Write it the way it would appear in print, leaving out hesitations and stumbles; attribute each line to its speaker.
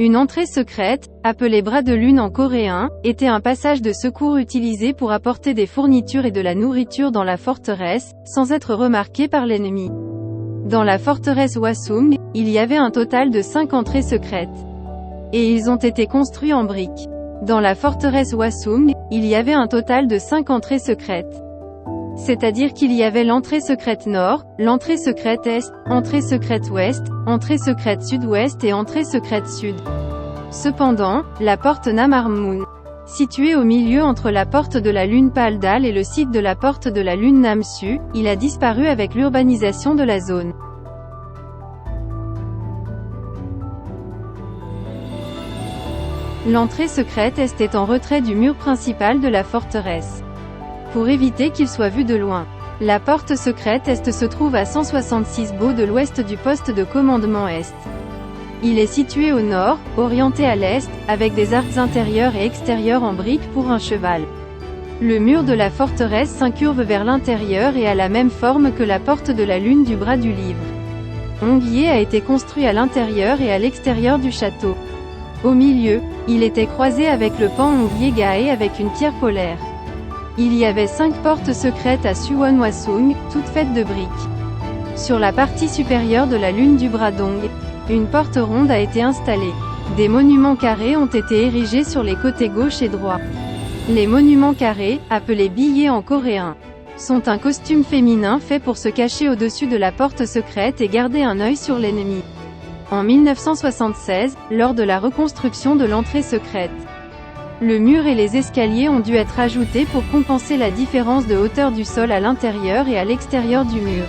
Speaker 1: Une entrée secrète, appelée bras de lune en coréen, était un passage de secours utilisé pour apporter des fournitures et de la nourriture dans la forteresse, sans être remarqué par l'ennemi. Dans la forteresse Hwasung, il y avait un total de 5 entrées secrètes. Et ils ont été construits en briques. Dans la forteresse Hwasung, il y avait un total de 5 entrées secrètes. C'est-à-dire qu'il y avait l'entrée secrète nord, l'entrée secrète est, entrée secrète ouest, entrée secrète sud-ouest et entrée secrète sud. Cependant, la porte Namarmun, située au milieu entre la porte de la lune Paldal et le site de la porte de la lune Namsu, il a disparu avec l'urbanisation de la zone. L'entrée secrète est en retrait du mur principal de la forteresse. Pour éviter qu'il soit vu de loin. La porte secrète est se trouve à 166 baux de l'ouest du poste de commandement est. Il est situé au nord, orienté à l'est, avec des arcs intérieurs et extérieurs en briques pour un cheval. Le mur de la forteresse s'incurve vers l'intérieur et a la même forme que la porte de la lune du bras du livre. Hongye a été construit à l'intérieur et à l'extérieur du château. Au milieu, il était croisé avec le pan Hongye Gae avec une pierre polaire. Il y avait 5 portes secrètes à Suwon Hwasung, toutes faites de briques. Sur la partie supérieure de la lune du bras d'Ong, une porte ronde a été installée. Des monuments carrés ont été érigés sur les côtés gauche et droit. Les monuments carrés, appelés billets en coréen, sont un costume féminin fait pour se cacher au-dessus de la porte secrète et garder un œil sur l'ennemi. En 1976, lors de la reconstruction de l'entrée secrète, le mur et les escaliers ont dû être ajoutés pour compenser la différence de hauteur du sol à l'intérieur et à l'extérieur du mur.